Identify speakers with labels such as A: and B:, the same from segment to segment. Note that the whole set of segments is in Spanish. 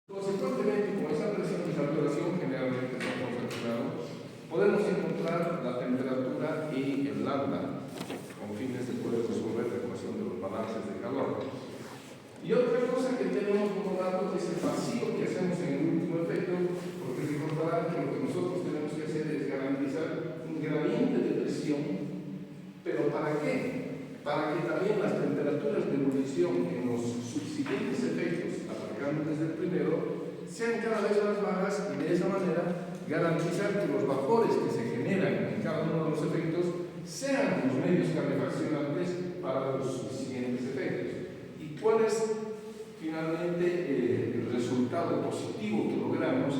A: Consecuentemente, como esa presión y saturación generalmente son concentrados, podemos encontrar la temperatura y el lambda con fines de poder resolver la ecuación de los balances de calor. Y otra cosa que tenemos como dato es el vacío que hacemos en el último efecto, porque recordarán que lo que nosotros tenemos que hacer es garantizar un gradiente de presión, pero ¿para qué? Para que también las temperaturas de ebullición en los subsiguientes efectos, arrancando desde el primero, sean cada vez más bajas y de esa manera garantizar que los vapores que se generan en cada uno de los efectos sean los medios calefaccionantes para los subsiguientes efectos. ¿Y cuál es finalmente el resultado positivo que logramos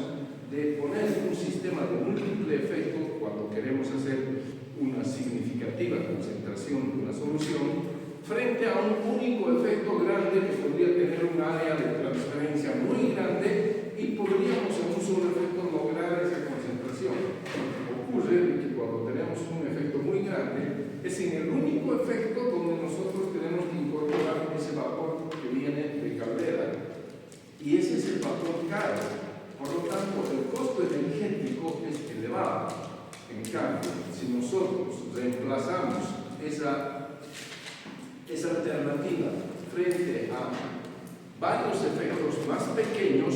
A: de poner un sistema de múltiple efecto cuando queremos hacer una significativa concentración de una solución frente a un único efecto grande que podría tener un área de transferencia muy grande y podríamos en un solo efecto lograr esa concentración? Ocurre que cuando tenemos un efecto muy grande es en el único efecto donde nosotros tenemos que incorporar ese vapor que viene de caldera, y ese es el vapor caro. Por lo tanto, el costo energético es elevado. En cambio, si nosotros reemplazamos esa alternativa frente a varios efectos más pequeños,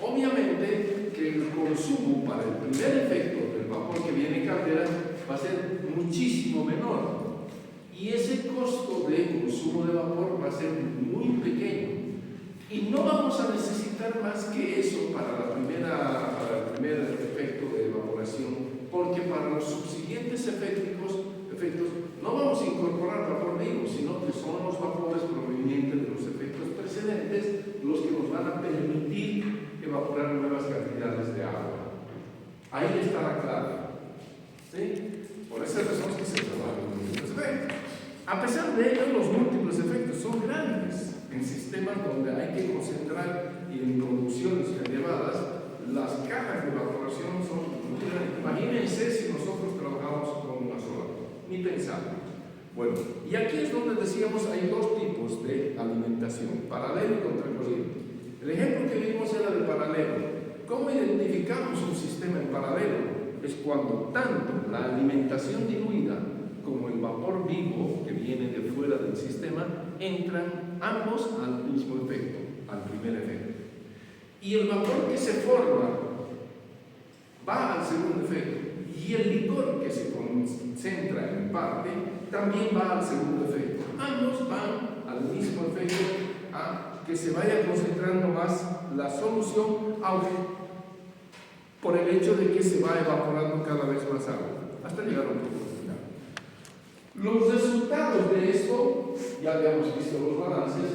A: obviamente que el consumo para el primer efecto del vapor que viene de caldera va a ser muchísimo menor, y ese costo de consumo de vapor va a ser muy pequeño, y no vamos a necesitar más que eso para el primer efecto de evaporación, porque para los subsiguientes efectos no vamos a incorporar vapor vivo, sino que son los vapores provenientes de los efectos precedentes los que nos van a permitir evaporar nuevas cantidades de agua. Ahí está la clave. ¿Sí? Por esa razón es que se trabajan los múltiples efectos. A pesar de ello, los múltiples efectos son grandes en sistemas donde hay que concentrar y en producciones elevadas. Las cajas de evaporación son muy grandes. Imagínense si nosotros trabajamos con una sola, ni pensar. Bueno, y aquí es donde decíamos hay dos tipos de alimentación, paralelo y contracorriente. El ejemplo que vimos era de paralelo. ¿Cómo identificamos un sistema en paralelo? Es cuando tanto la alimentación diluida como el vapor vivo que viene de fuera del sistema entran ambos al mismo efecto, al primer efecto. Y el vapor que se forma va al segundo efecto, y el licor que se concentra en parte también va al segundo efecto. Ambos van al mismo efecto, a que se vaya concentrando más la solución, aunque por el hecho de que se va evaporando cada vez más agua, hasta llegar a un punto final. Los resultados de esto, ya habíamos visto los balances,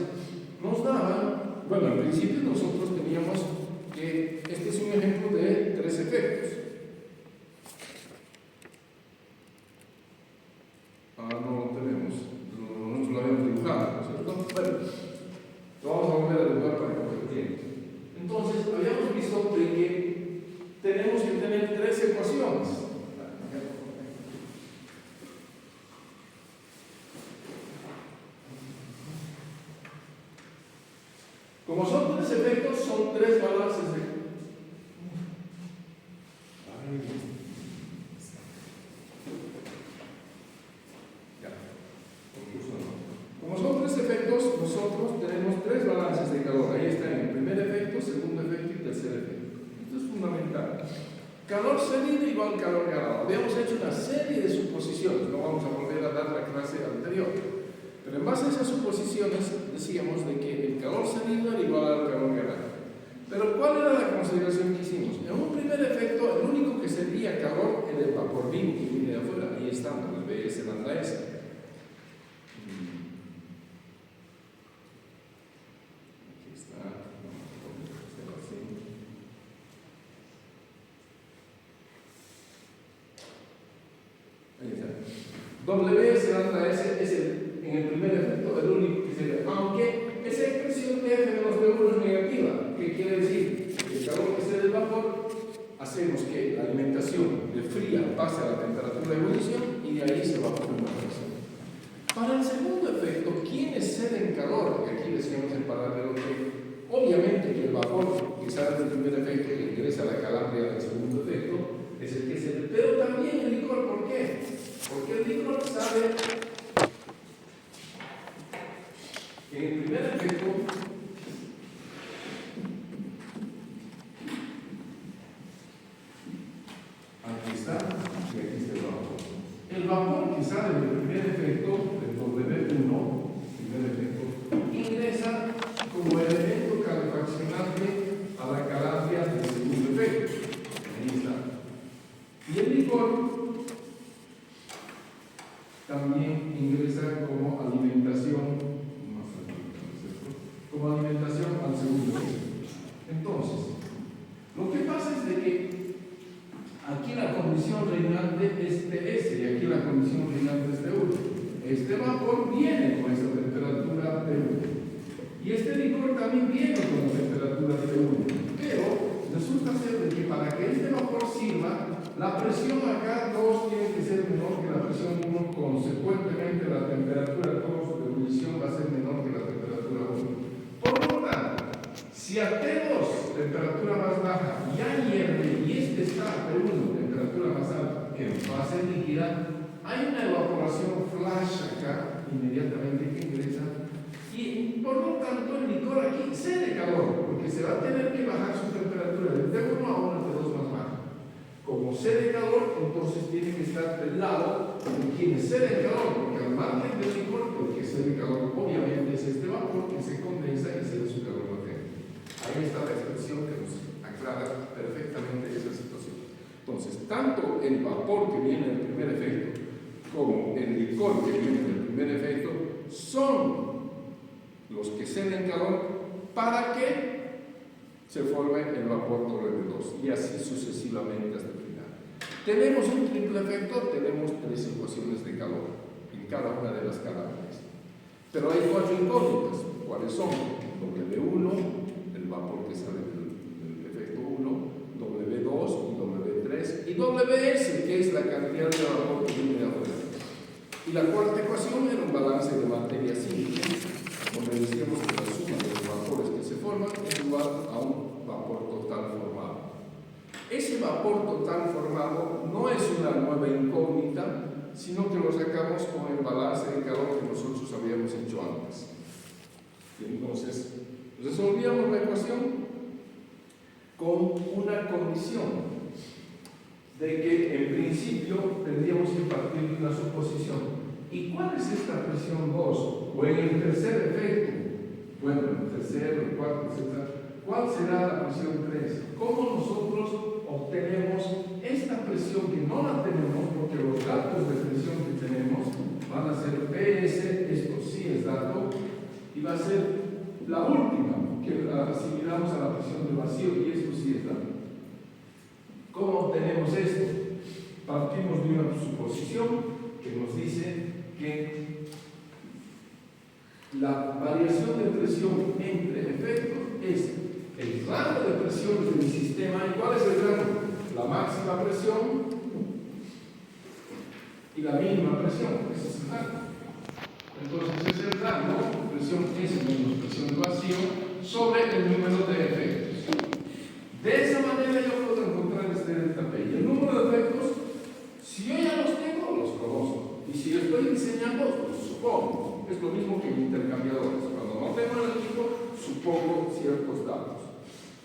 A: nos daban, bueno, al principio nosotros teníamos que, este es un ejemplo de 3 efectos. No lo tenemos, no lo habíamos dibujado, ¿no es cierto? Bueno, lo vamos a volver a dibujar para que lo entiendan. Entonces, habíamos visto de que tenemos que tener 3 ecuaciones. Como son 3 efectos, son 3 balances de... Como son 3 efectos, nosotros tenemos 3 balances de calor. Ahí están el primer efecto, segundo efecto y tercer efecto. Esto es fundamental. Calor salido igual calor ganado. Habíamos hecho una serie de suposiciones, no vamos a volver a dar la clase anterior. Pero en base a esas suposiciones decíamos de que el calor salido era igual al calor ganado. Pero ¿cuál era la consideración que hicimos? En un primer efecto, el único que sería calor era el vapor vivo que viene de afuera. Ahí está, el BS lambda S. WS lambda S es en el primer efecto el único que sería, aunque esa expresión de F menos B1 es negativa, que quiere decir que el calor que sale del vapor hacemos que la alimentación de fría pase a la temperatura de ebullición y de ahí se evapora una presión. Para el segundo efecto, ¿quiénes ceden calor? Que aquí decíamos en paralelo que obviamente que el vapor el primer efecto que ingresa la calandria al segundo efecto es el que se le... Pero también el licor, ¿por qué? Porque el licor sabe que en el primer efecto aquí está y aquí está el vapor. El vapor que sale del primer efecto, del W1, primer efecto, ingresa como elemento calefaccionante a la calandria del segundo efecto. Ahí está. Y el licor también ingresa como alimentación, al segundo efecto. Entonces, lo que pasa es de que aquí la condición reinante es TS y aquí la condición reinante es T1. Este vapor viene con esta temperatura T1. Y este licor también viene con la temperatura T1. Pero resulta ser de que para que este vapor sirva, la presión acá 2 tiene que ser menor que la presión 1. Consecuentemente, la temperatura 2 de ebullición va a ser menor que la temperatura 1. Por lo tanto, si a T2, temperatura más baja, ya hierve y este está a T1, temperatura más alta, en fase líquida, hay una evaporación flash acá, inmediatamente que ingresa, y por lo tanto el licor aquí cede calor, porque se va a tener que bajar su temperatura de T1 a una T2 más baja. Como cede calor, entonces tiene que estar del lado de quienes ceden calor, porque al margen del licor, el que cede calor obviamente es este vapor que se condensa y cede su calor latente. Ahí está la expresión que nos aclara perfectamente esa situación. Entonces, tanto el vapor que viene del primer efecto como el licor que viene del primer efecto son los que ceden calor para que se forme el vapor W2 y así sucesivamente hasta el final. Tenemos un triple efecto, tenemos 3 ecuaciones de calor en cada una de las calandrias. Pero hay 4 incógnitas. ¿Cuáles son? W1, el vapor que sale del efecto 1, W2 y W3 y WS, que es la cantidad de vapor que viene de afuera. Y la cuarta ecuación era un balance de materia simple, donde decíamos que la suma de los vapores que se forman es igual a un vapor total formado. Ese vapor total formado no es una nueva incógnita, sino que lo sacamos con el balance de calor que nosotros habíamos hecho antes. Y entonces, resolvíamos la ecuación con una condición de que en principio tendríamos que partir de una suposición. ¿Y cuál es esta presión 2? O en el tercer efecto, bueno, el tercero, el cuarto, etc. ¿Cuál será la presión 3? ¿Cómo nosotros obtenemos esta presión que no la tenemos? Porque los datos de presión que tenemos van a ser PS, esto sí es dato, y va a ser la última que asimilamos a la presión de vacío, y esto sí es dato. ¿Cómo obtenemos esto? Partimos de una suposición que nos dice que la variación de presión entre efectos es el rango de presión del sistema. ¿Y cuál es el rango? La máxima presión y la mínima presión. Ese es el rango. Entonces es el rango, presión S menos presión de vacío, sobre el número de efectos. De esa manera yo puedo encontrar este delta P. Y el número de efectos, si yo ya los tengo, los conozco. Y si estoy diseñando, los supongo. Es lo mismo que en intercambiadores. Cuando no tengo el equipo, supongo ciertos datos.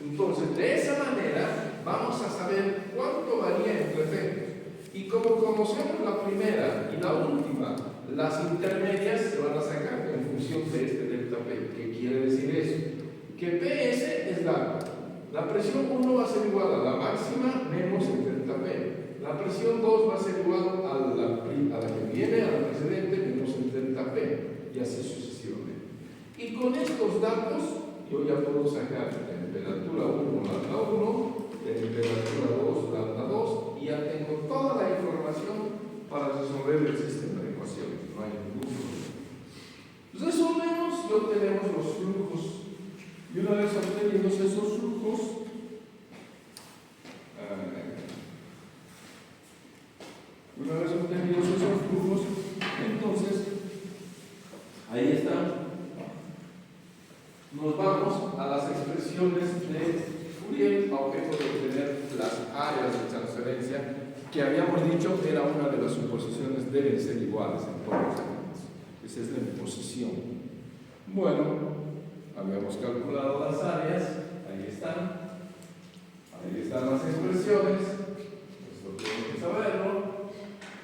A: Entonces, de esa manera, vamos a saber cuánto varía entre efectos. Y como conocemos la primera y la última, las intermedias se van a sacar en función de este delta P. ¿Qué quiere decir eso? Que PS es la presión 1 va a ser igual a la máxima menos el delta P. La presión 2 va a ser igual a la que viene, a la precedente, menos el delta P. Y así sucesivamente. Y con estos datos, yo ya puedo sacar temperatura 1, lambda 1, temperatura 2, lambda 2, y ya tengo toda la información para resolver el sistema de ecuaciones. No hay ningún problema. Resolvemos y obtenemos los flujos. Y una vez obtenidos esos flujos, entonces, ahí está. Nos vamos a las expresiones de Fourier a objeto de obtener las áreas de transferencia que habíamos dicho era una de las suposiciones, deben ser iguales en todos los elementos. Esa es la imposición. Bueno, habíamos calculado las áreas, ahí están las expresiones, esto tienen que saberlo,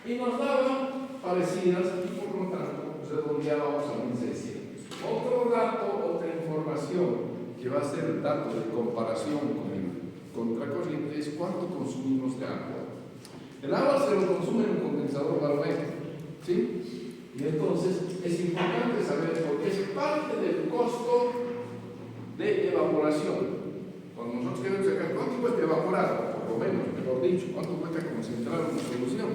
A: y nos daban parecidas y por lo tanto redondeábamos a 1600. Otro dato, otra información que va a ser el dato de comparación con el contracorriente es cuánto consumimos de agua. El agua se lo consume en un condensador barométrico, ¿sí? Y entonces es importante saber, porque es parte del costo de evaporación. Cuando nosotros queremos sacar cuánto cuesta evaporar, por lo menos, mejor dicho, cuánto cuesta concentrar una solución,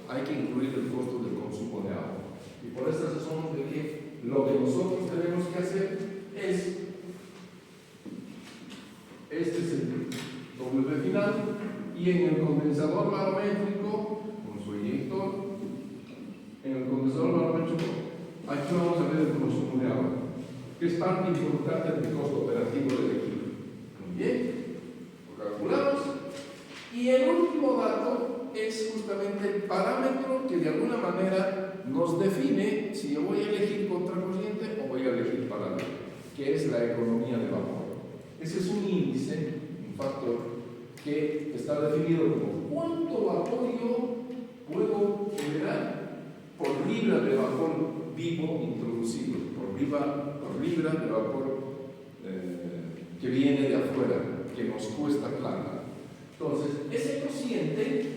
A: hay que incluir el costo del consumo de agua. Y por esta razón de que lo que nosotros tenemos que hacer es, este es el W final, y en el condensador barométrico, con su inyector, en el condensador barométrico, aquí vamos a ver el consumo de agua, que es parte importante del costo operativo del equipo. Muy bien, lo calculamos. Y el último dato es justamente el parámetro que de alguna manera nos define si yo voy a elegir contracorriente o voy a elegir paralelo, que es la economía de vapor. Ese es un índice, un factor que está definido como cuánto vapor yo puedo generar por libra de vapor vivo introducido, por libra de vapor que viene de afuera, que nos cuesta plata. Entonces, ese cociente,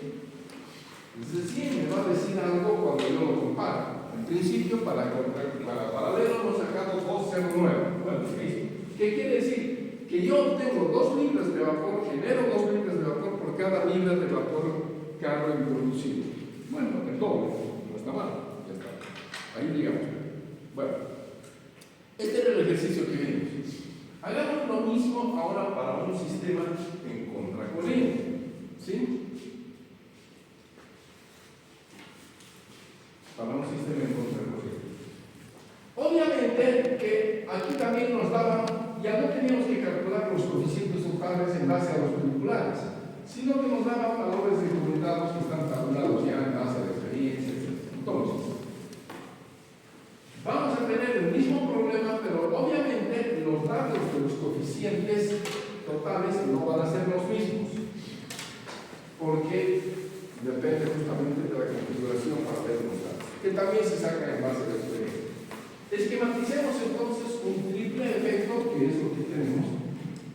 A: recién me va a decir algo cuando yo lo comparo. En principio, para paralelo nos sacamos 209. Bueno, ¿qué quiere decir? Que yo obtengo 2 libras de vapor, genero 2 libras de vapor por cada libra de vapor carro introducido. Bueno, el doble, no está mal, ya está. Ahí llegamos. Bueno, este era el ejercicio que vimos. Hagamos lo mismo ahora para un sistema en contracorriente. ¿Sí? Para un sistema en contracorriente. Obviamente que aquí también nos daban, ya no teníamos que calcular los coeficientes totales en base a los películas, sino que nos daban valores de comunidades que están tabulados ya en base a la experiencia, etc. Entonces, vamos a tener el mismo problema, pero obviamente los datos de los coeficientes totales no van a ser los mismos, porque depende justamente de la configuración para ver los datos, que también se saca en base a la experiencia. Esquematicemos entonces un triple efecto, que es lo que tenemos,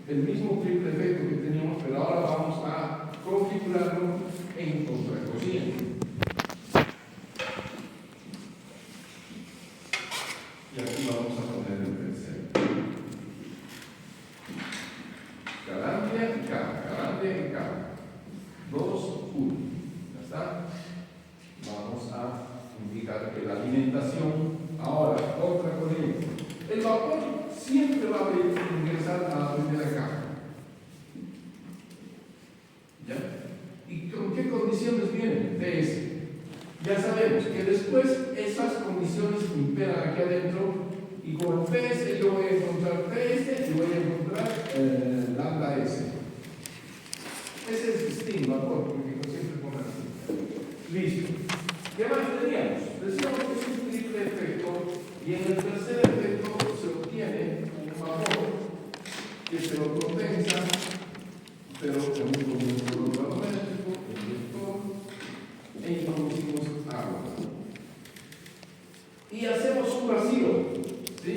A: el mismo triple efecto que teníamos, pero ahora vamos a configurarlo en contracorriente. Y aquí vamos a poner el tercero. Garantia y K, garantia y K. 2, 1. ¿Ya está? Vamos a indicar que la alimentación, ahora, otra corriente. El vapor siempre va a ingresar a la primera caja. ¿Ya? ¿Y con qué condiciones vienen? PS. Ya sabemos que después esas condiciones imperan aquí adentro, y con el PS yo voy a encontrar PS y voy a encontrar lambda S. Ese es distinto, vapor, porque siempre pone así. Listo. ¿Qué más teníamos? Decíamos que es un triple efecto, y en el tercer efecto se obtiene un vapor que se lo condensa, pero con un condensador barométrico, inyector, e introducimos agua. Y hacemos un vacío, ¿sí?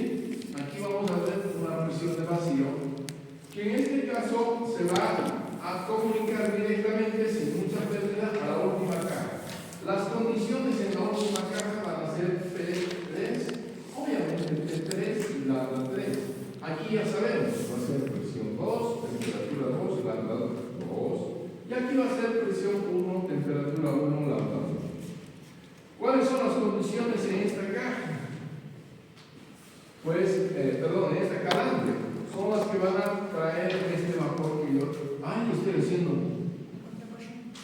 A: Aquí vamos a ver una presión de vacío, que en este caso se va a comunicar directamente sin mucha pérdida a la última caja. Las condiciones en la última caja van a ser P3, obviamente P3 y lambda 3. Aquí ya sabemos, va a ser presión 2, temperatura 2, lambda 2. Y aquí va a ser presión 1, temperatura 1, lambda 1. ¿Cuáles son las condiciones en esta caja? Pues, perdón, en esta calandria. Son las que van a traer este vapor que yo... ¡Ay, estoy haciendo!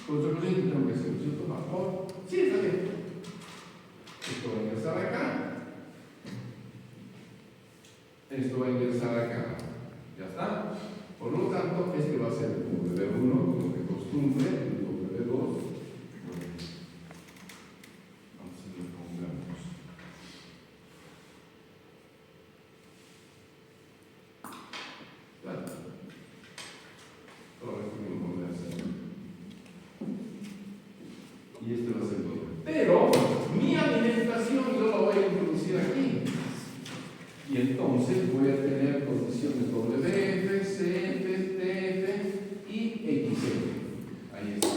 A: Contracorriente tengo que hacer, ¿cierto? Vapor. Sí, está bien. Esto va a ingresar acá. Esto va a ingresar acá. ¿Ya está? Por lo tanto, este costumbre, el W2, así lo pongamos. Claro. Ahora esto me lo voy a hacer. Y este va a ser todo. Pero mi alimentación yo la voy a introducir aquí. Y entonces voy a tener condiciones WF, CF, TF y XF. Ahí está.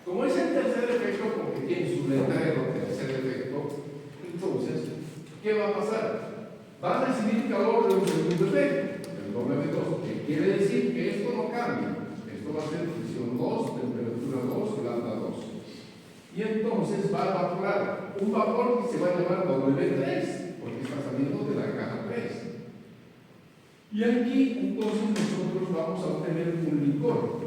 A: Como es el tercer efecto, porque tiene su letrero tercer efecto, entonces, ¿qué va a pasar? Va a recibir calor de un segundo efecto, el W2, que quiere decir que esto no cambia. Esto va a ser presión 2, temperatura 2, lambda 2. Y entonces va a evaporar un vapor que se va a llamar W3. Porque está saliendo de la caja 3. Y aquí entonces nosotros vamos a obtener un licor.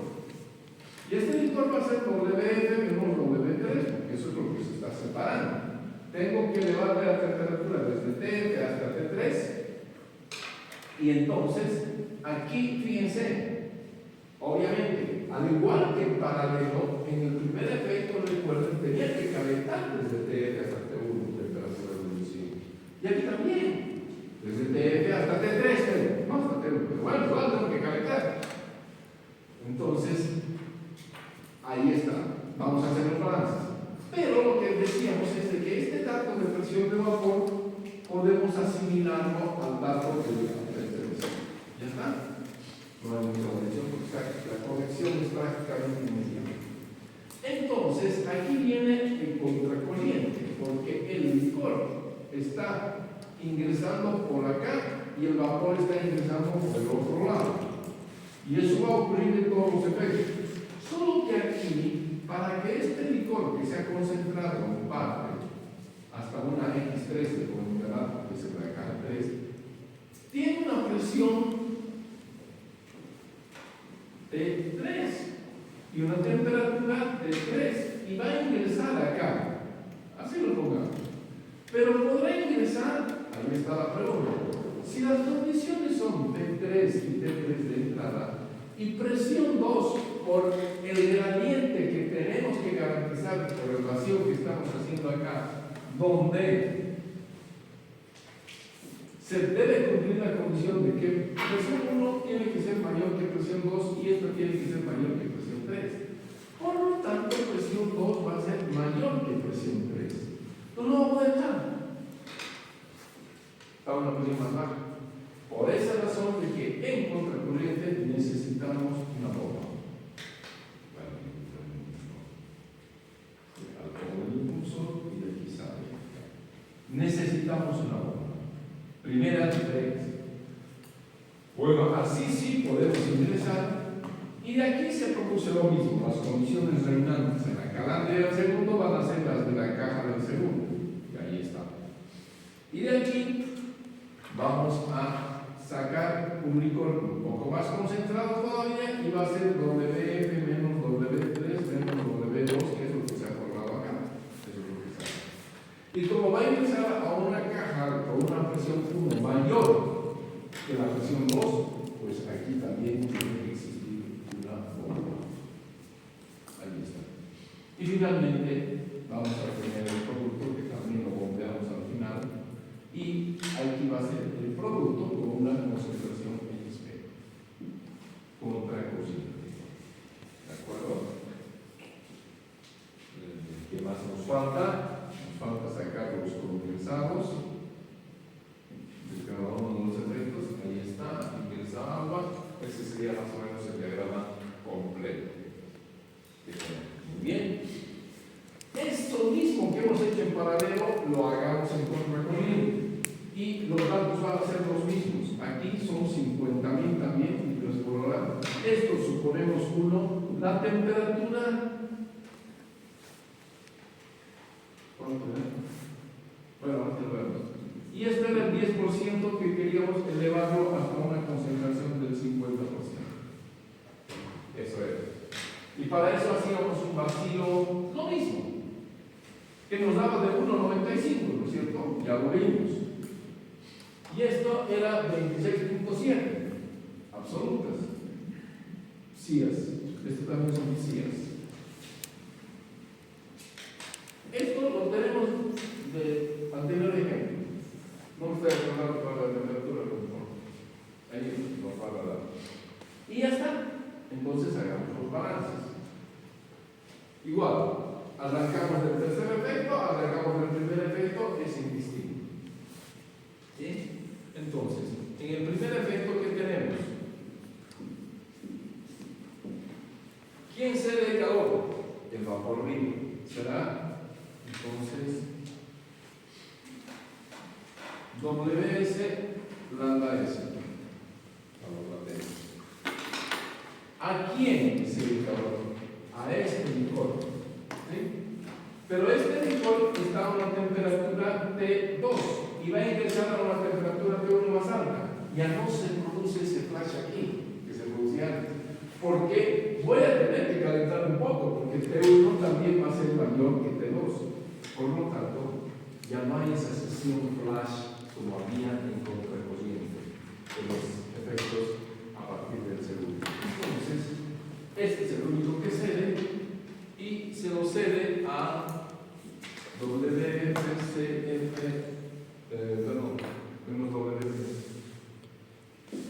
A: Y este licor va a ser WF menos W3, porque eso es lo que se está separando. Tengo que elevarle la temperatura desde TF hasta T3. Y entonces, aquí fíjense, obviamente, al igual que en paralelo, en el primer efecto, recuerden, tenía que calentar desde TF hasta T1, temperatura reducida. Y aquí también, desde TF hasta T3, pero no hasta T1, pero bueno, igual tengo que calentar. Entonces, ahí está, vamos a hacer los balances. Pero lo que decíamos es de que este dato de presión de vapor podemos asimilarlo al dato de la presión. ¿Ya está? No hay mucha conexión porque la conexión es prácticamente inmediata. Entonces, aquí viene el contracorriente, porque el licor está ingresando por acá y el vapor está ingresando por el otro lado. Y eso va a ocurrir en todos los efectos. Solo que aquí, para que este licor que se ha concentrado en parte hasta una X3 de concentrado, que es la caja 3, tiene una presión de 3 y una temperatura de 3 y va a ingresar acá. Así lo pongamos. Pero podrá ingresar, ahí está la pregunta, si las condiciones son T3 y T3 de entrada y presión 2 por el gradiente que tenemos que garantizar por el vacío que estamos haciendo acá, donde se debe cumplir la condición de que presión 1 tiene que ser mayor que presión 2 y esta tiene que ser mayor que presión 3. Por lo tanto, presión 2 va a ser mayor que presión 3. No lo vamos a dejar. Está una presión más baja. Por esa razón de que en contracorriente necesitamos una bomba. Al el impulsor y de aquí sale. Necesitamos una bomba. Primera diferencia. Bueno, así sí podemos ingresar. Y de aquí se produce lo mismo. Las condiciones reinantes en la calandria del segundo van a ser las de la caja del segundo. Y ahí está. Y de aquí vamos a sacar un licor un poco más concentrado todavía y va a ser WF menos W3 menos W2, que es lo que se ha acordado acá. Eso es lo que sale. Y como va a ingresar a una caja con una presión 1 mayor que la presión 2, pues aquí también tiene que existir una bomba. Ahí está. Y finalmente vamos a tener el producto que también lo bombeamos al final. Y aquí va a ser el producto con una concentración XP, con otra cosita. ¿De acuerdo? ¿Qué más nos falta? Nos falta sacar los condensados de cada uno de los efectos. Ahí está, ingresa agua. Ese sería más o menos el diagrama completo. Muy bien. Esto mismo que hemos hecho en paralelo lo hagamos en contracorriente. Y los datos van a ser los mismos. Aquí son 50.000 también, y esto suponemos 1. La temperatura. ¿Cuánto es? Bueno, ahora te lo vemos. Y este era el 10% que queríamos elevarlo hasta una concentración del 50%. Eso es. Y para eso hacíamos un vacío, lo mismo, que nos daba de 1,95, ¿no es cierto? Ya lo vimos. Y esto era 26.7 absolutas. CIAS. Esto también son sillas. Esto lo tenemos de anterior ejemplo. No me estoy acordando para la temperatura, ahí nos va a dar. Y ya está. Entonces hagamos los balances. Igual, arrancamos del tercer efecto, arrancamos del primer efecto, es indistinto. ¿Sí? Entonces, en el primer efecto que tenemos, ¿quién cede el calor? El vapor vivo. Será, entonces, WS lambda S. ¿A quién cede el calor? A este licor. ¿Sí? Pero este licor está a una temperatura T2 y va a ingresar a una temperatura T1 más alta. Ya no se produce ese flash aquí que se producía antes. Porque voy a tener que calentar un poco, porque T1 también va a ser mayor que T2. Por lo tanto, ya no hay esa sesión flash como había en contracorriente de los efectos a partir del segundo. Entonces, este es el único que cede y se lo cede a WCF, menos W3,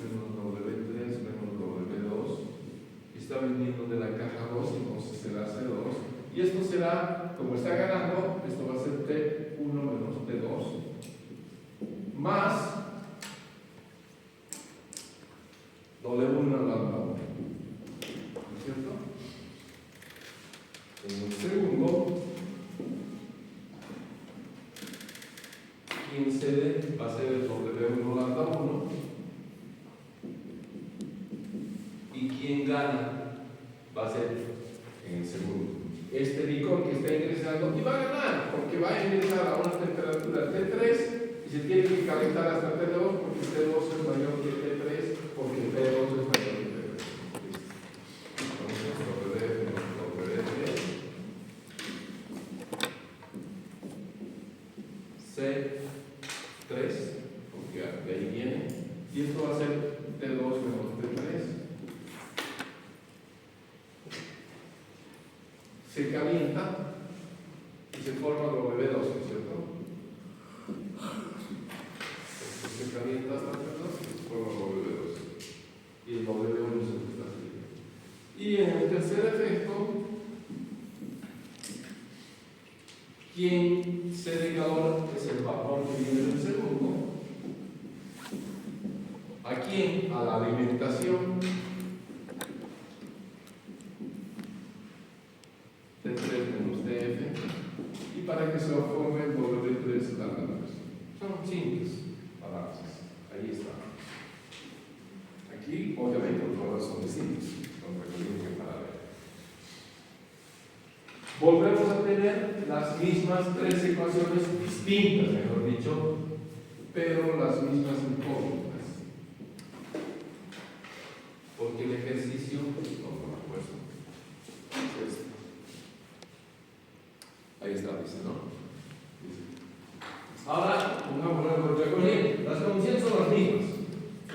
A: menos W3, menos W2. Está viniendo de la caja 2, entonces será C2. Y esto será, como está ganando, esto va a ser T1 menos T2 más W1 lambda 1. ¿No es cierto? En el segundo, quien cede va a ser el W1 lambda 1 y quien gana va a ser en el segundo este licor que está ingresando y va a ganar porque va a ingresar a una temperatura T3 y se tiene que calentar hasta T2 porque T2 es mayor que T3 porque T2 es mayor que T3. Entonces C3 porque de ahí viene y esto va a ser T2 menos T3. Se calienta y se forma W2, ¿no es cierto? Esto se calienta hasta T2 y se forma W2. Y el W1 es el que está así. Y en el tercer efecto, quien cede calor es el vapor que viene del segundo. ¿A quién? A la alimentación. T3 menos TF y para que se forme el W3 lambda 3. Son simples balances. Ahí está. Aquí, obviamente, los valores son distintos, son recorridos en paralelo. Volvemos a tener las mismas tres ecuaciones distintas, mejor dicho, pero las mismas incógnitas. Porque el ejercicio, no me acuerdo, es esto. Ahí está, dice, ¿no? Ahora, pongamos la contracorriente. Las condiciones son las mismas,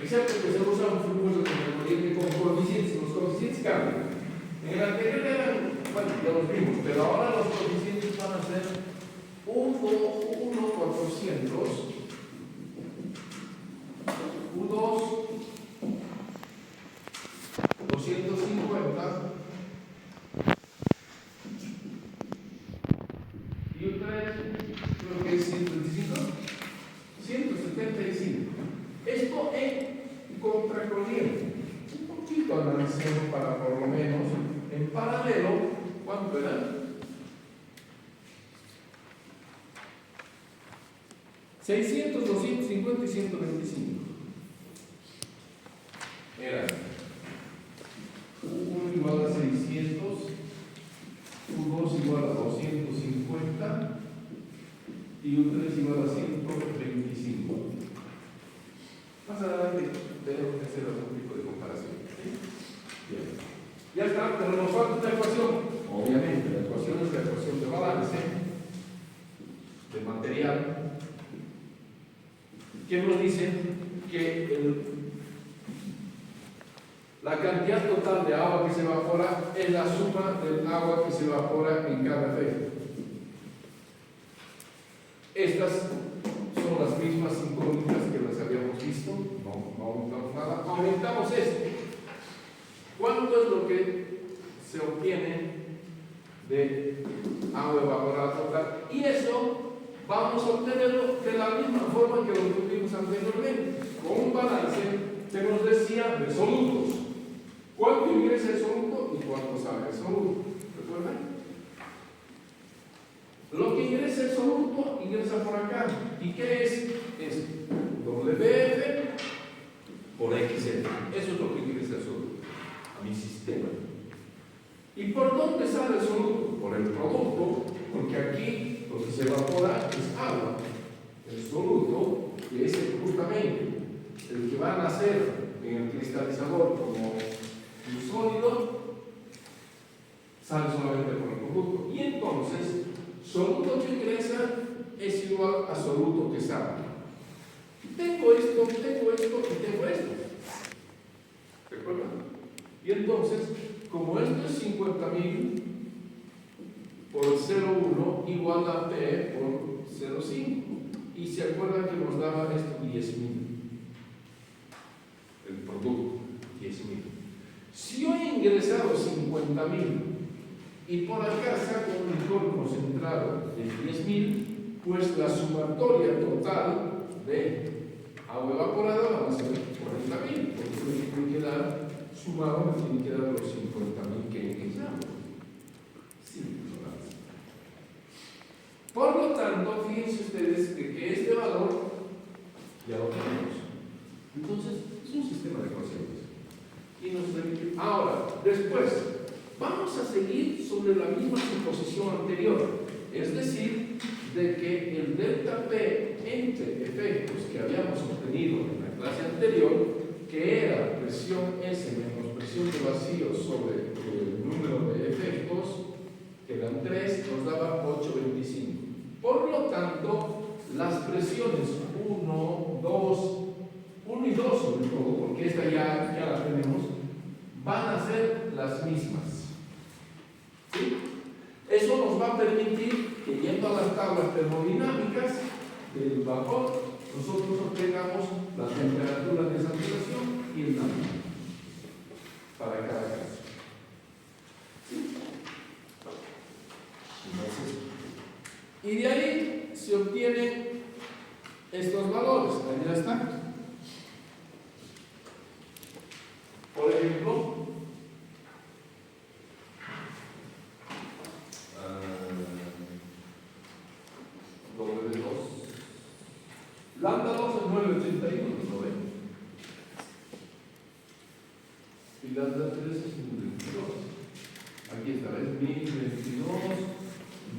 A: excepto que se usa un flujo de contracorriente con coeficientes. Los coeficientes cambian. En el anterior eran, bueno, ya los vimos, pero ahora los coeficientes van a ser 1, 400, U2, 250, y U3, creo que es 125, 175. Esto en contracorriente. Un poquito analicemos para por lo menos en paralelo, ¿cuánto era? 600, 250 y 125. Era 1 igual a 600, U2 igual a 250 y U3 igual a 125. Más adelante tenemos que hacer algún tipo de comparación. ¿Sí? Bien. Ya está, pero nos falta una ecuación. Obviamente, la ecuación es la ecuación de balance de material, que nos dice que La cantidad total de agua que se evapora es la suma del agua que se evapora en cada efecto. Estas son las mismas incógnitas que las habíamos visto. No aumentamos nada. Aumentamos esto. ¿Cuánto es lo que se obtiene de agua evaporada total? Y eso vamos a obtenerlo de la misma forma que lo tuvimos anteriormente, con un balance que nos decía de solutos. ¿Cuánto ingresa el soluto y cuánto sale el soluto? ¿Recuerdan? Lo que ingresa el soluto ingresa por acá. ¿Y qué es? Es WF por XF. Eso es lo que ingresa el soluto a mi sistema. ¿Y por dónde sale el soluto? Por el producto, porque aquí lo que se evapora es agua. El soluto, que es justamente el que va a nacer en el cristalizador como un sólido, sale solamente por el producto. Y entonces, soluto que ingresa es igual a soluto que sale. Tengo esto y tengo esto. ¿Recuerdan? Y entonces, como esto es 50.000 por 0,1 igual a P por 0,5. Y se acuerdan que nos daba esto 10.000. El producto, 10.000. Si yo he ingresado 50.000 y por acá saco un licor concentrado de 10.000, pues la sumatoria total de agua evaporada va a ser 40.000, porque tiene que dar sumado, me tiene que dar los 50.000 que ingresamos. Por lo tanto, fíjense ustedes que este valor ya lo tenemos. Entonces, es un sistema de ecuaciones. Y nos permite. Ahora, después, vamos a seguir sobre la misma suposición anterior. Es decir, de que el delta P entre efectos que habíamos obtenido en la clase anterior, que era presión S menos presión de vacío sobre el número de efectos, que eran 3, nos daba 8,25. Por lo tanto, las presiones 1 y 2 sobre todo, porque esta ya la tenemos, van a ser las mismas. ¿Sí? Eso nos va a permitir que, yendo a las tablas termodinámicas del vapor, nosotros obtengamos la temperatura de saturación y el daño para cada caso. ¿Sí? Entonces, y de ahí se obtienen estos valores. Ahí ya están. Por ejemplo, W2. Lambda 2 es 9,81, ¿no ven? Y lambda 3 es 1,22. Aquí está, es 1022,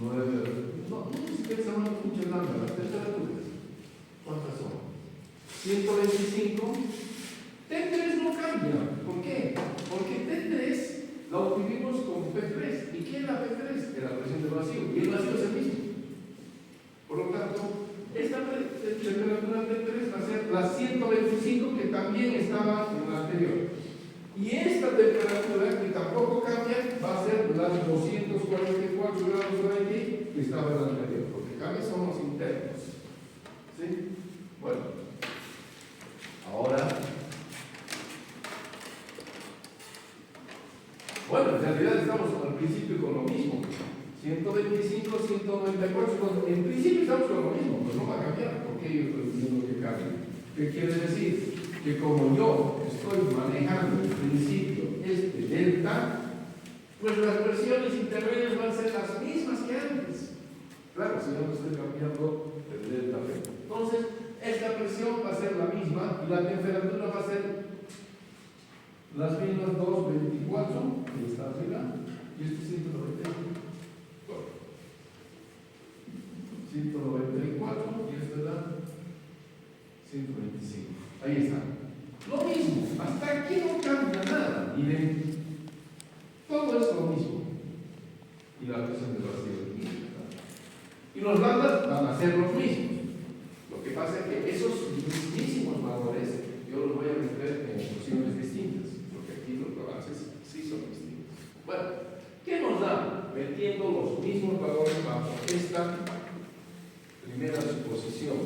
A: 9. No se piensa mucho en lambda, las temperaturas. ¿Cuántas son? 125. T3 no cambia. ¿Por qué? Porque T3 la obtuvimos con P3. ¿Y qué es la P3? Es la presión de vacío. Y el vacío es el mismo. Por lo tanto, esta temperatura T3 va a ser la 125 que también estaba en la anterior. Y esta temperatura, que tampoco cambia, va a ser la 244 grados Fahrenheit que estaba en la anterior. Porque cambian son los internos. ¿Sí? Bueno. Ahora. Bueno, en realidad estamos al principio con lo mismo. 125, 194, en principio estamos con lo mismo, pues no va a cambiar, porque yo estoy diciendo que cambie. ¿Qué quiere decir? Que como yo estoy manejando el principio delta, pues las presiones intermedias van a ser las mismas que antes. Claro, si yo no estoy cambiando el delta P. Entonces, esta presión va a ser la misma y la temperatura va a ser las mismas 224, que está arriba, y este 194 y esta da 125. Ahí está. Lo mismo, hasta aquí no cambia nada. Miren, todo es lo mismo. Y la presión de vacío aquí. Y los lambdas van a ser los mismos. Lo que pasa es que esos mismísimos valores yo los voy a meter en funciones distintas. Porque aquí esta primera suposición.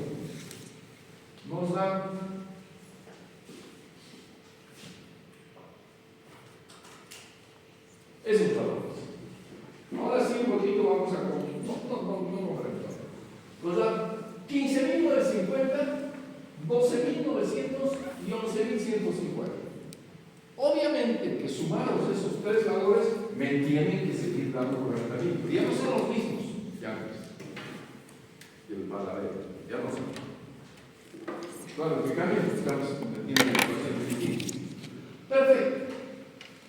A: Nos da esos valores. Ahora sí, un poquito vamos a... No, nos da 15.950, 12.900 y 11.150. Obviamente que sumados esos tres valores me tienen que seguir dando 40.000. Ya no son los mismos. Ya ves. Y el paladero. Ya no son. Claro, que cambia es que estamos metiendo en el distinto. Perfecto.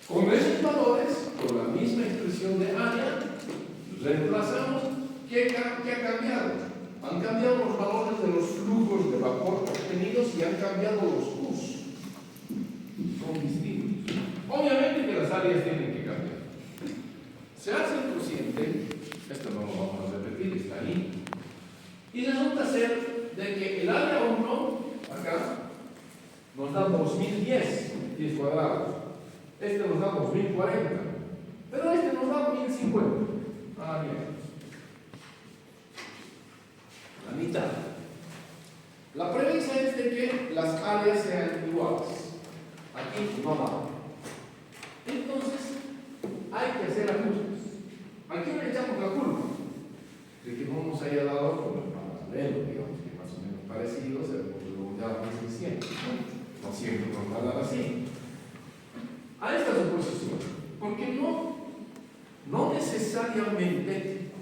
A: Con esos valores, con la misma expresión de área, reemplazamos. ¿Qué ha cambiado? Han cambiado los valores de los flujos de vapor obtenidos y han cambiado los Qs. Son distintos. Obviamente que las áreas tienen que cambiar. Se hace el cociente, esto no lo vamos a repetir, está ahí. Y resulta ser de que el área 1, acá, nos da 2010 pies cuadrados. Este nos da 2040. Pero este nos da 1050. Ah, bien. La mitad. La premisa es de que las áreas sean iguales. Aquí no va. Entonces, hay que hacer ajustes. ¿A quién le echamos la culpa? De que no nos haya dado con el paralelo, digamos, que más o menos parecido, se lo ya más eficiente. No siempre nos va a dar así. A esta suposición, porque no necesariamente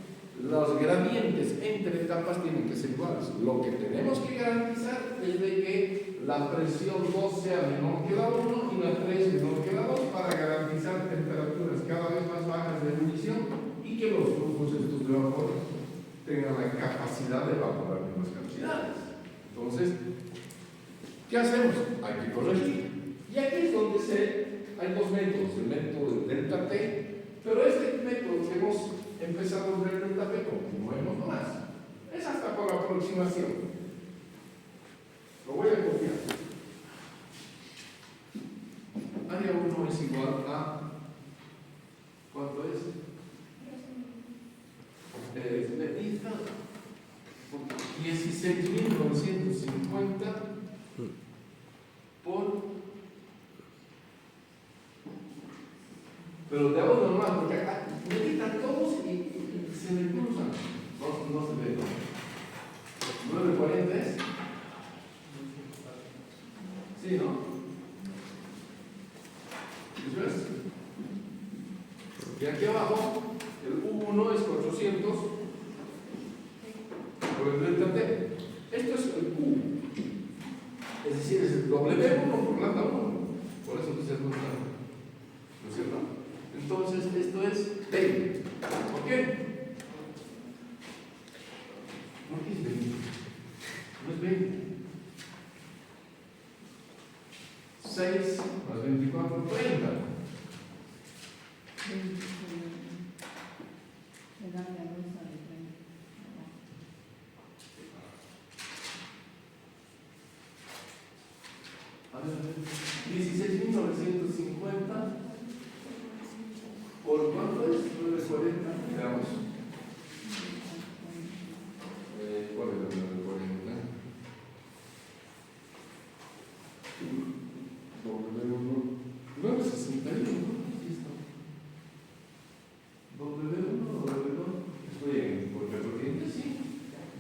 A: los gradientes entre etapas tienen que ser iguales. Lo que tenemos que garantizar es de que la presión 2 sea menor que la 1 y la 3 menor que la 2 para garantizar temperaturas cada vez más bajas de ebullición y que los flujos estos de vapor tengan la capacidad de evaporar menos cantidades. Entonces, ¿qué hacemos? Hay que corregir. Y aquí es donde hay dos métodos, el método del delta T, pero este método que hemos empezado a ver el delta P, continuemos nomás. Es hasta por aproximación. Lo voy a copiar. Área 1 es igual a... ¿cuánto es? Medida 16.950 por... Pero te hago normal, porque acá me quitan todos y se me cruzan. No se ve. 940 es. Sí, ¿no? ¿Eso es? Y aquí abajo, el U1 es 400 por el delta T. Esto es el Q. Es decir, es el W1 por lambda 1. Por eso dice el ¿no es cierto? Entonces, esto es 20. ¿Por qué? ¿Por qué es 20? No es 20. 6 más 24, 30. A ver, 16.950 por cuánto es 940, digamos. ¿Cuál es el 940? W1 961, aquí está. W1, W2, estoy en corriente, sí.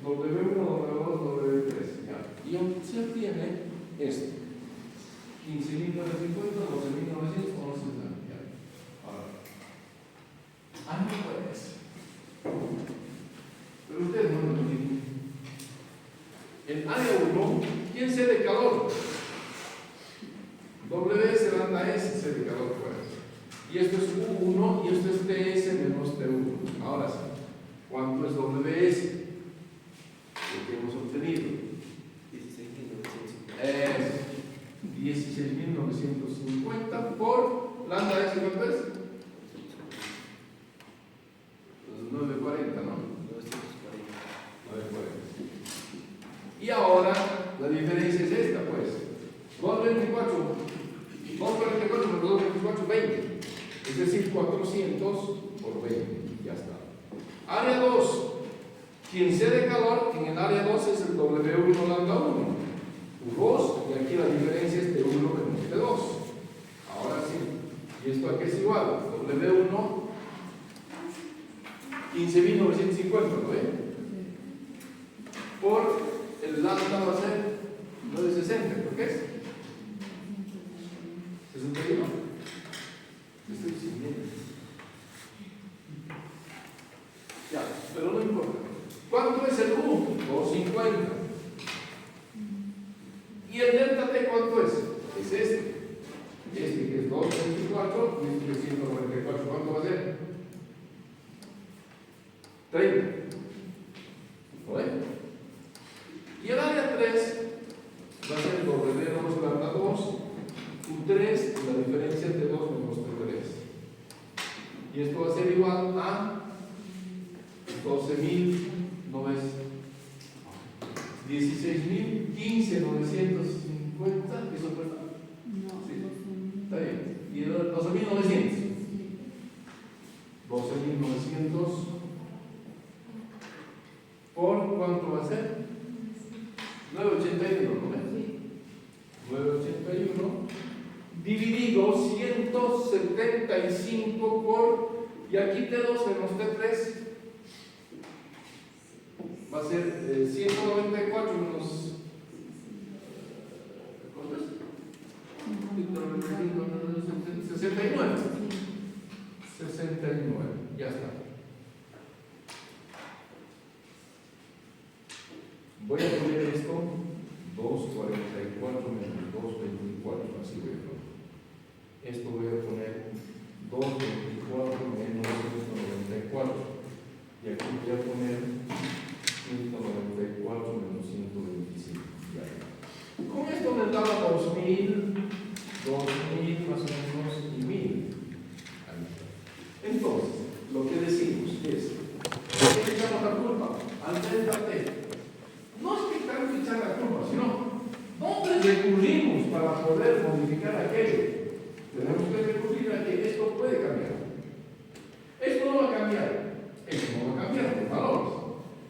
A: W1, W2, W3, ya. Y se obtiene esto. 15.950, 12.900, 11.000. Ahora. No puede ser. Pero ustedes no lo entienden. En área 1, ¿quién cede calor? W será S, cede calor fuera. Y esto es U1 y esto es TS menos T1. Ahora sí. ¿Cuánto es WS? Lo que hemos obtenido. 16.950 por lambda S, ¿cuánto es? 940, ¿no? 940. Y ahora la diferencia es esta, pues. 224 por 224, 20. Es decir, 400 por 20. Ya está. Área 2. Quien cede calor en el área 2 es el W1 lambda 1, U2, y aquí la diferencia es T1 menos T2. Ahora sí, y esto aquí es igual, W1, 15.950, ¿lo ven? Por el lambda va a ser 960, ¿por qué es? 61. Estoy diciendo. Ya, pero no importa. ¿Cuánto es el U? 250. ¿Y el delta T cuánto es? Es este. Este que es 224 y este que es 194. ¿Cuánto va a ser? 30. ¿Lo ven? Y el área 3 va a ser W2 lambda 2, U3, la diferencia entre 2 menos T3. Y esto va a ser igual a 16.000, 15.950, ¿eso cuesta?
B: No,
A: Sí, está bien. Y 12.900. 12.900 por ¿cuánto va a ser? 981, ¿no ves? 981 dividido 175 por, y aquí T2 menos T3 va a ser 194 menos, ¿cuánto es? 69. 69, ya está. Voy a poner esto 244 menos 224, así voy a poner. Esto voy a poner 224 menos 194. Y aquí voy a poner 194 menos 125. Ya. Con esto me daba 2000, 2000 más o menos y 1000. Entonces, lo que decimos es, ¿por qué echamos la culpa? Al delta T. No es que tengan que echar la culpa, sino ¿dónde recurrimos para poder modificar aquello? Tenemos que recurrir a que esto puede cambiar. Esto no va a cambiar. Esto no va a cambiar los valores.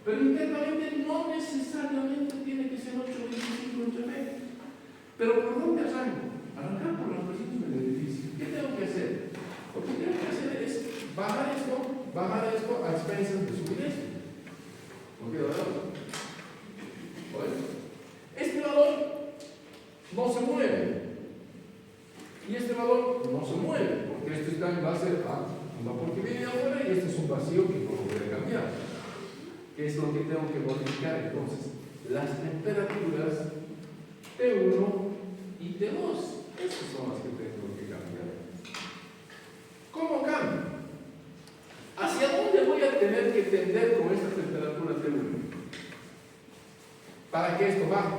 A: Pero internamente no necesariamente tiene que ser 825 entre medio. Pero ¿por dónde arranco? Arrancar por los requisitos del edificio. ¿Qué tengo que hacer? Lo que tengo que hacer es bajar esto a expensas de subir esto. ¿No queda verdad? Bueno, este valor no se mueve y este valor no se mueve porque esto está en base a una porque viene afuera y este es un vacío que no lo voy a cambiar. ¿Qué es lo que tengo que modificar? Entonces, las temperaturas T1 y T2, esas son las que tengo que cambiar. ¿Cómo cambio? ¿Hacia dónde voy a tener que tender con esta temperatura T1? Para que esto baje.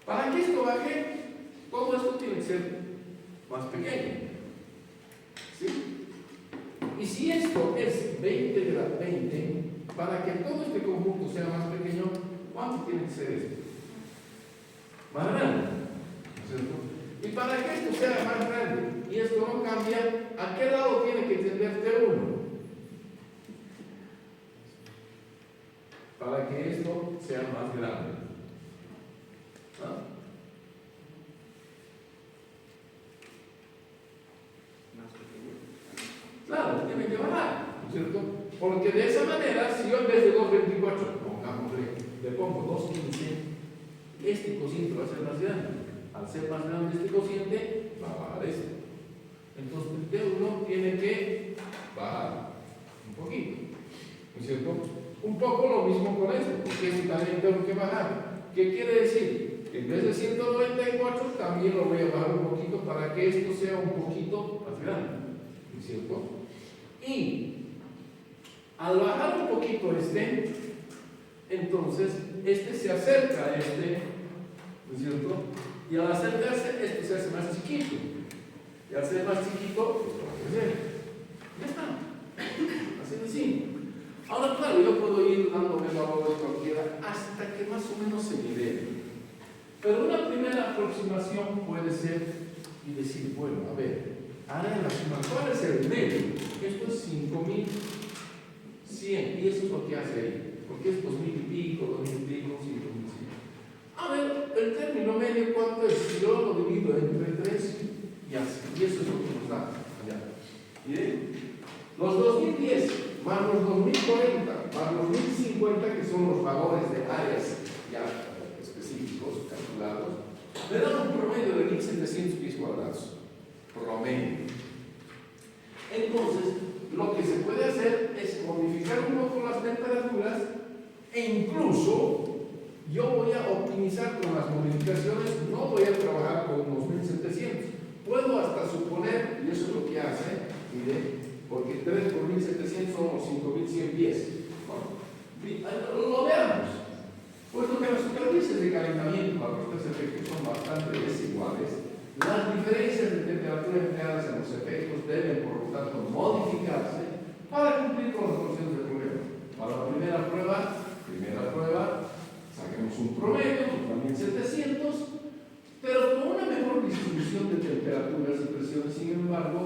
A: Para que esto baje, todo esto tiene que ser más pequeño. ¿Sí? Y si esto es 20 grados, 20, para que todo este conjunto sea más pequeño, ¿cuánto tiene que ser esto? Más grande. ¿No es cierto? Y para que esto sea más grande y esto no cambia, ¿a qué lado tiene que tender T1? Para que esto sea más grande. ¿Ah?
C: Más pequeño.
A: Claro, tiene que bajar, ¿no es cierto? Porque de esa manera, si yo en vez de 224, pongámosle, le pongo 215, este cociente va a ser más grande. Al ser más grande este cociente, va a bajar este. Entonces el T1 tiene que bajar un poquito, ¿no es cierto? Un poco lo mismo con esto, porque esto también tengo que bajar. ¿Qué quiere decir? En vez de 194 también lo voy a bajar un poquito para que esto sea un poquito más grande, ¿no es cierto? Y al bajar un poquito este, entonces este se acerca a este, ¿no es cierto? Y al acercarse, esto se hace más chiquito. Y al ser más chiquito, esto va a crecer. Ya está. Así de simple. Ahora, claro, yo puedo ir dándome valores cualquiera hasta que más o menos se nivele. Pero una primera aproximación puede ser y decir, bueno, a ver, área de la suma. ¿Cuál es el medio? Esto es 5100 y eso es lo que hace ahí. Porque es 2000 y pico, 2000 y pico, 5100. A ver, el término medio, ¿cuánto es? Si yo lo divido entre 3 y así. Y eso es lo que nos da allá. Miren, los 2010 más los 2040 más los 1050, que son los valores de áreas ya específicos, calculados, me dan un promedio de 1700 pies cuadrados. Promedio. Entonces, lo que se puede hacer es modificar un poco las temperaturas e incluso yo voy a optimizar con las modificaciones, no voy a trabajar con unos 1700. Puedo hasta suponer, y eso es lo que hace, mire, porque 3 por 1700 son los 5100 pies. Bueno, lo veamos. Puesto que las superficies de calentamiento para los tres efectos son bastante desiguales, las diferencias de temperatura empleadas en los efectos deben, por lo tanto, modificarse para cumplir con las condiciones del problema. Para la primera prueba, saquemos un promedio, también 700, pero con una mejor distribución de temperaturas y presiones. Sin embargo,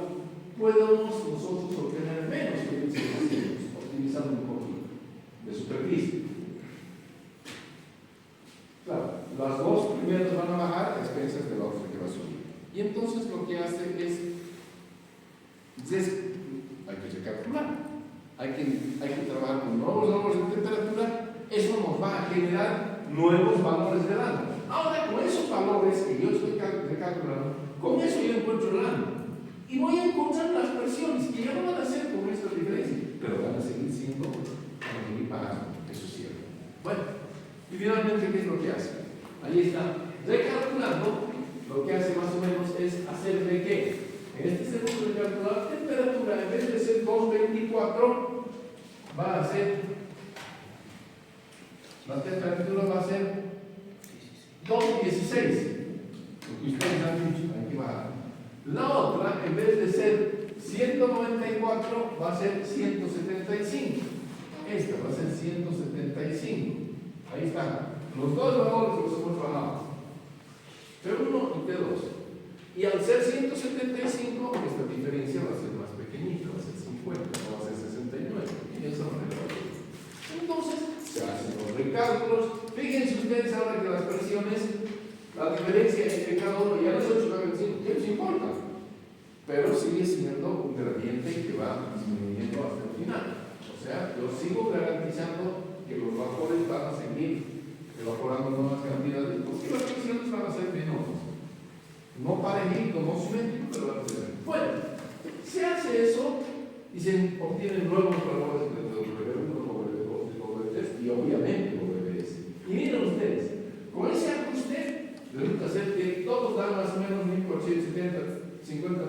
A: podemos nosotros obtener menos que 1700, optimizando un poquito de superficie. Claro, las dos primeras van a bajar a expensas de la otra que va a subir. Y entonces lo que hace es hay que recalcular, hay que trabajar con nuevos valores de temperatura. Eso nos va a generar nuevos valores de lana. Ahora, con esos valores que yo estoy recalculando, con eso yo encuentro el lana. Y voy a encontrar las presiones, que ya no van a ser con esta diferencia, pero van a seguir siendo, van a seguir pagando. Eso es cierto. Bueno, y finalmente, ¿qué es lo que hace? Ahí está. Recalculando, lo que hace más o menos es hacer de qué. En este segundo de calcular temperatura, en vez de ser 224, va a ser, la temperatura va a ser 216. Lo que ustedes han dicho, aquí va. La otra, en vez de ser 194, va a ser 175. Esta va a ser 175. Ahí están. Los dos valores los hemos bajado. T1 y T2. Y al ser 175, esta diferencia va a ser más pequeñita, va a ser 50, no va a ser 69. Y de esa manera. Entonces, se hacen los recálculos. Fíjense ustedes ahora que las presiones, la diferencia entre cada uno, ya les he hecho la vecina, ¿qué les importa? Pero sigue siendo un gradiente que va disminuyendo hasta el final. O sea, yo sigo garantizando que los vapores van a seguir evaporando nuevas cantidades, porque las presiones van a ser menores. No parejito, no simétrico, pero van a ser menores. Bueno, se hace eso y se obtienen nuevos valores de W1, W2 y W3 y obviamente WS. Y miren ustedes, con ese ajuste resulta ser que todos dan más o menos 1470, 50, 90,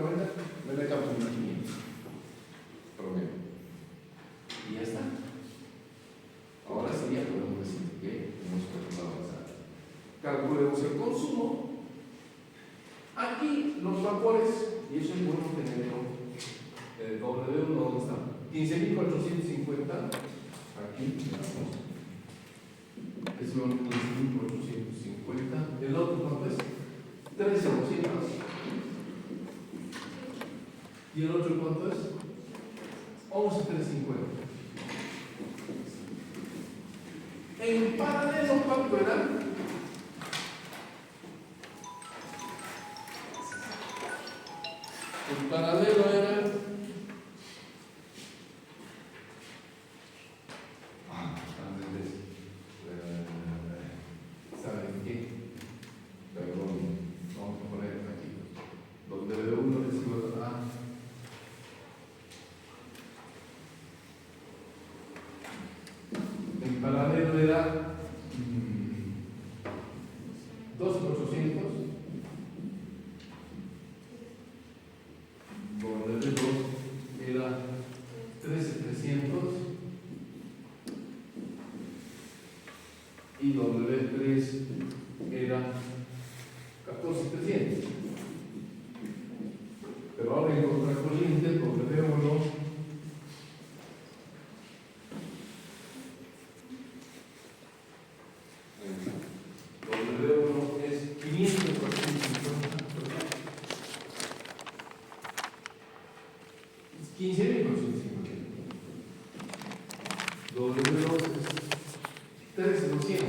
A: me le acabo 1500 promedio. Y ya está. Ahora sí ya podemos decir que hemos calculado avanzar. Calculemos el consumo. Aquí los vapores, y eso es bueno tenerlo. W1, ¿dónde está? 15.450. Aquí, veamos. Es 15.450. El otro, ¿cuánto es? 13.200. ¿Y el otro cuánto es? 11.350. En paralelo, ¿cuánto era? En paralelo era. ¿Saben qué? Perdón, vamos a poner aquí. Donde W1 es igual a. En paralelo era 12.800, W1 15.450. W2 es 13.200. 13.200.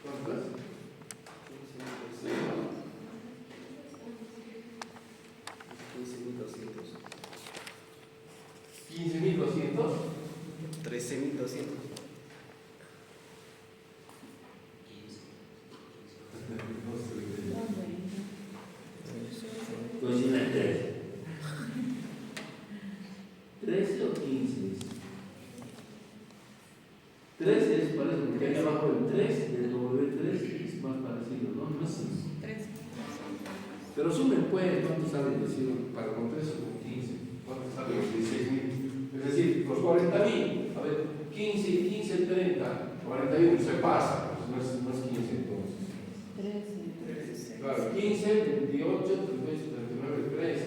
A: ¿Cuánto es? 15.200.
C: 13.200.
B: Cocina 13 o 15. 13 es parecido, porque ahí abajo el 3 del W3 es más parecido, ¿no? No es así.
A: Pero sumen pues, ¿cuánto sale? Decir, para con 13 o con 15. ¿Cuánto sale los 16.000? Es decir, los 40.000. A ver, 15, 15, 30, 41, se pasa. Pues no es 15 entonces.
D: 13.
A: Claro, 15, 28, 38, 39, 13.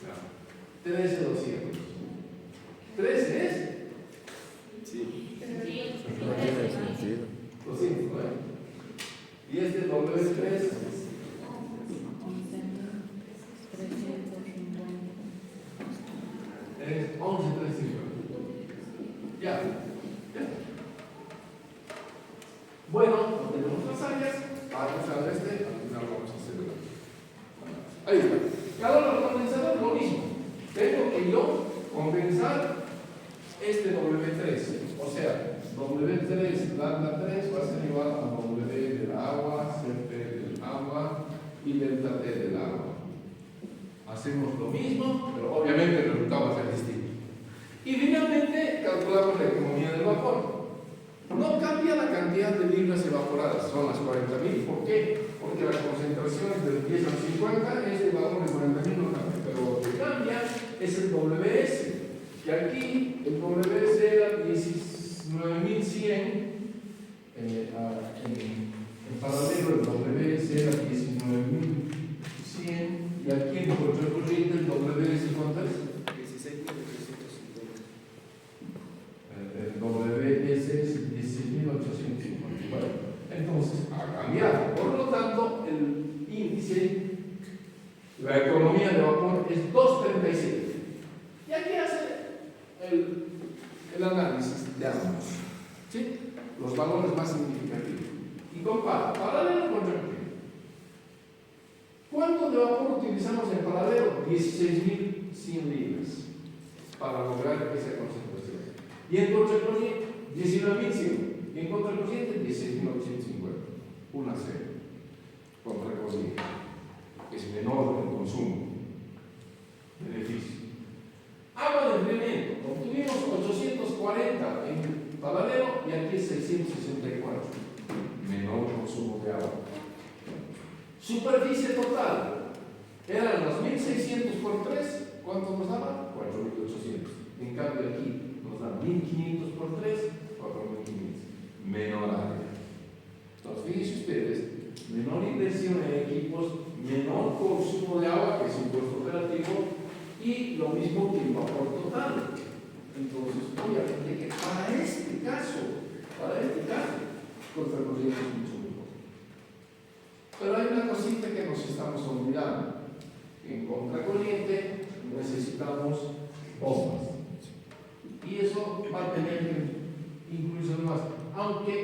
A: Claro. 13, 200. 13 es
C: Sí.
A: 200, ¿no? Y este W3 es 11.350. Ya. Bueno, no tenemos las áreas. Vamos a ver este. Al final vamos a hacer. Ahí está. Calor al condensador, lo mismo. Tengo que yo condensar este W3. O sea, W3 lambda 3 va a ser igual a W del agua, CP del agua y delta T del agua. Hacemos lo mismo, pero obviamente el resultado va a ser distinto. Y finalmente calculamos la economía del vapor. No cambia la cantidad de libras evaporadas, son las 40.000. ¿Por qué? Porque la concentración es del 10 al 50, este valor de 40.000 no cambia. Pero lo que cambia es el WS, que aquí el WS era 19.100, en paralelo el WS era 19.100, y aquí en contracorriente el WS, ¿cuánto es?
C: 16.350.
A: El WS es 16.850. Bueno, entonces ha cambiado. Por lo tanto, el índice, la economía de vapor es 2.37. Y aquí hace el análisis de ambos. ¿Sí? Los valores más significativos. Y compara, paralelo con reactivo. ¿Cuánto de vapor utilizamos en paralelo? 16.100 libras para lograr esa concentración. Y en contracorriente, 19.100. Y en contracorriente, 16.850. Una serie. Contracorriente. Es menor el consumo. Beneficio. Agua de enfriamiento. Obtuvimos 840 en paralelo y aquí es 664. Menor consumo de agua. Superficie total. Eran los 1.600 por 3. ¿Cuánto nos daba? 4.800. En cambio aquí nos da 1.500 por 3, 4.500. Menor área. Entonces, fíjense ustedes, menor inversión en equipos, menor consumo de agua, que es un costo operativo, y lo mismo que el vapor total. Entonces, obviamente que para este caso, contracorriente es mucho mejor. Pero hay una cosita que nos estamos olvidando. En contracorriente necesitamos bombas. Y eso va a tener que incluirse más. Aunque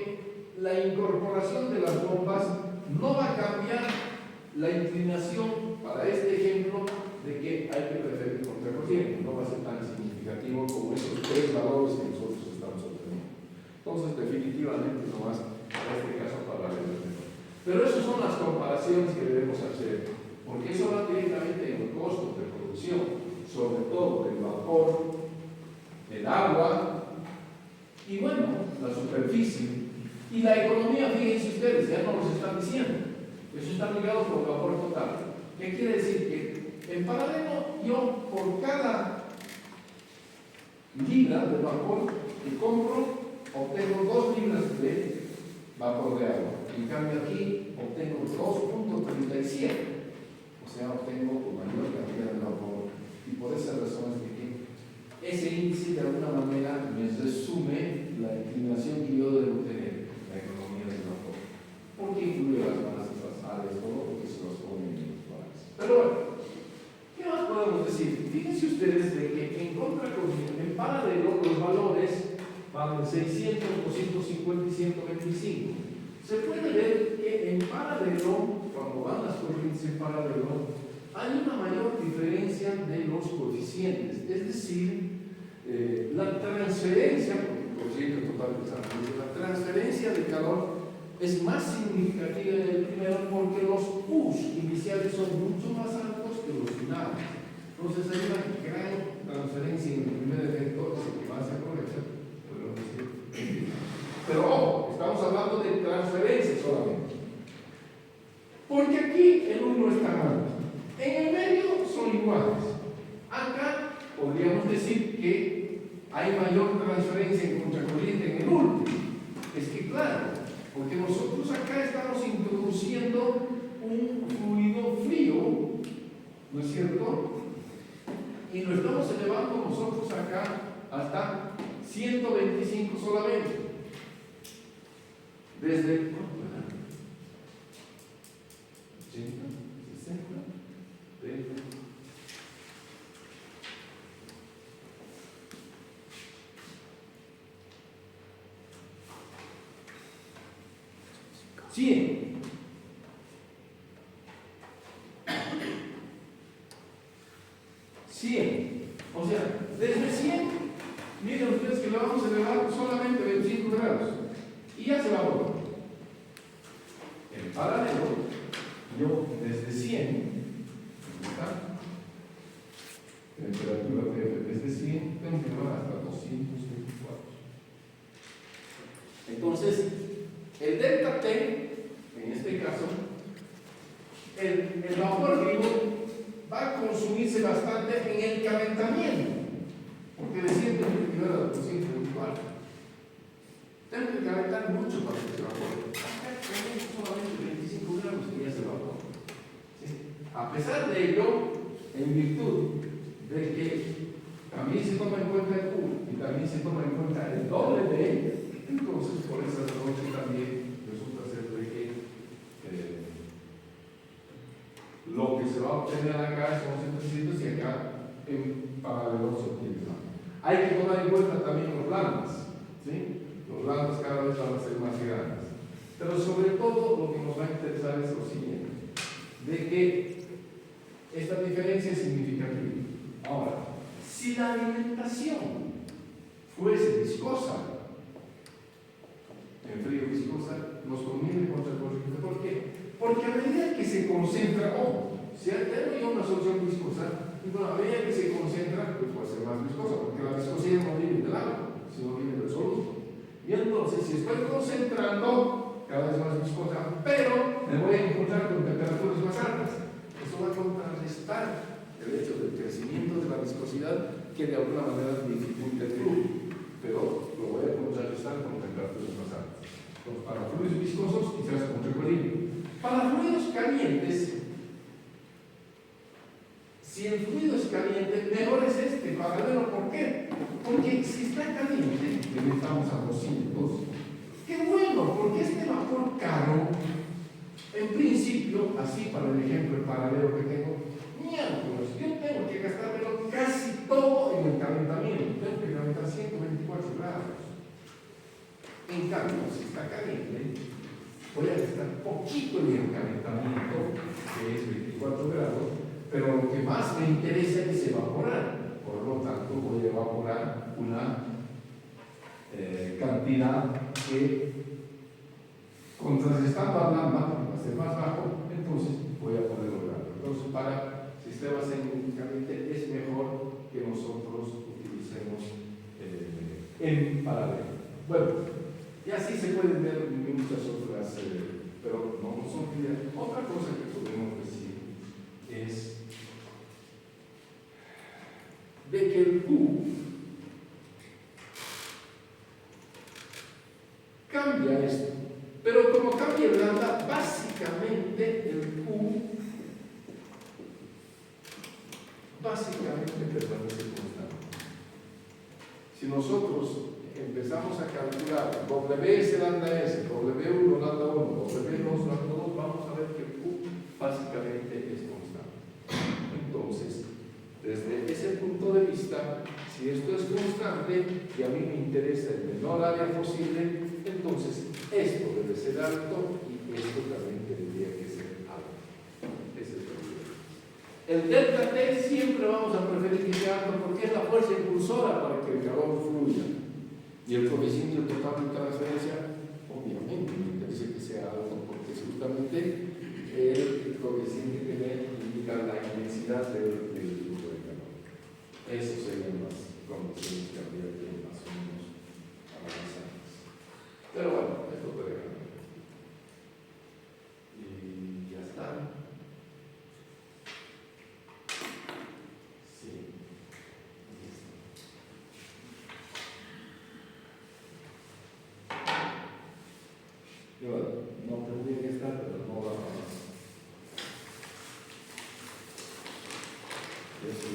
A: la incorporación de las bombas no va a cambiar la inclinación, para este ejemplo, de que hay que preferir contracorriente. No va a ser tan significativo como esos 3 valores que nosotros estamos obteniendo. Entonces, definitivamente, no más para este caso paralelo. Pero esas son las comparaciones que debemos hacer, porque eso va directamente en el costo de producción, sobre todo el vapor, el agua y, bueno, la superficie. Y la economía, fíjense ustedes, ya no nos están diciendo. Eso está ligado con el vapor total. ¿Qué quiere decir? Que en paralelo, yo por cada libra de vapor que compro, obtengo 2 libras de vapor de agua. En cambio aquí obtengo 2.37. O sea, obtengo mayor cantidad de vapor. Y por esa razón es que ese índice de alguna manera me resume la inclinación que yo debo tener, la economía del vapor. Porque incluye las masas, las áreas, todo lo que se los pone en los lugares. van de 600, 250 y 125. Se puede ver que en paralelo, cuando van las corrientes en paralelo, hay una mayor diferencia de los coeficientes, es decir, la transferencia, porque el coeficiente total es amplio, la transferencia de calor es más significativa en el primero porque los U's iniciales son mucho más altos que los finales. Entonces hay una gran transferencia en el primer efecto, que va a ser correcta, podemos decir. Pero ojo, estamos hablando de transferencia solamente. Porque aquí el 1 está mal. En el medio son iguales. Acá podríamos decir que hay mayor transferencia en contracorriente en el último. Es que claro, porque nosotros acá estamos introduciendo un fluido frío, ¿no es cierto? Y lo estamos elevando nosotros acá hasta 125 solamente. Desde 80, 60, 20. ¿100? O sea, desde 100, miren ustedes que lo vamos a elevar solamente 25 grados y ya se evapora. En paralelo, yo desde 100, ¿está? Temperatura TF desde 100, tengo que elevar hasta 224. Entonces, el delta T, en este caso, el vapor vivo va a consumirse bastante en el calentamiento, porque de 129 a 224 tengo que calentar mucho para que se evapore. Acá tenemos solamente 25 grados y ya se evapora. ¿Sí? A pesar de ello, en virtud de que también se toma en cuenta el Q y también se toma en cuenta el doble de él, entonces por esa razón también resulta ser de que lo que se va a obtener acá son 700 y acá en paralelo se obtiene. Hay que tomar en cuenta también los lambdas, ¿sí? Los lambdas cada vez van a ser más grandes. Pero sobre todo lo que nos va a interesar es lo siguiente, de que esta diferencia es significativa. Ahora, si la alimentación fuese viscosa, en frío viscosa, nos conviene contracorriente. ¿Por qué? Porque a medida que se concentra, si tengo yo una solución viscosa, y bueno, a medida que se concentra, pues puede ser más viscosa, porque la viscosidad no viene del agua, sino viene del soluto. Y entonces, si estoy concentrando, cada vez más viscosa, pero me voy a encontrar con temperaturas más altas, eso va a contrarrestar el hecho del crecimiento de la viscosidad que de alguna manera dificulta el flujo, pero lo voy a contrarrestar con temperaturas más altas. Entonces, para fluidos viscosos, quizás con equilibrio. Para fluidos calientes, si el fluido es caliente, mejor es este paralelo. ¿Por qué? Porque si está caliente, que estamos a 200, qué bueno, porque este vapor caro, en principio, así para el ejemplo, el paralelo que tengo, miércoles, yo tengo que gastármelo casi todo en el calentamiento. Tengo que calentar 124 grados. En cambio, si está caliente, voy a gastar poquito en el calentamiento, que es 24 grados, pero lo que más me interesa es evaporar. Por lo tanto, voy a evaporar una cantidad que, contrarrestando a lambda, va a ser más bajo, entonces voy a poder lograrlo. Entonces, para sistemas en caliente es mejor que nosotros utilicemos en paralelo. Bueno, y así se pueden ver muchas otras, pero no son ideas. Otra cosa que podemos decir es de que el Q cambia esto, pero como cambia el lambda, básicamente el Q permanece constante. Si nosotros empezamos a calcular W es lambda S, W1 lambda 1, W2 lambda 2, vamos a ver que el Q básicamente es constante. Entonces, Desde ese punto de vista, si esto es constante y a mí me interesa el menor área posible, entonces esto debe ser alto y esto también tendría que ser alto. Ese es el problema. El delta T siempre vamos a preferir que sea alto porque es la fuerza impulsora para que el calor fluya. Y el coeficiente total de transferencia, obviamente, me interesa que sea alto porque justamente el coeficiente que me indica la intensidad del flujo de calor. Eso serían las condiciones que habría que más o menos analizar. Pero bueno, esto puede cambiar. Y ya está. Sí. Listo. Y bueno, no tendría que estar, pero no va a más. Eso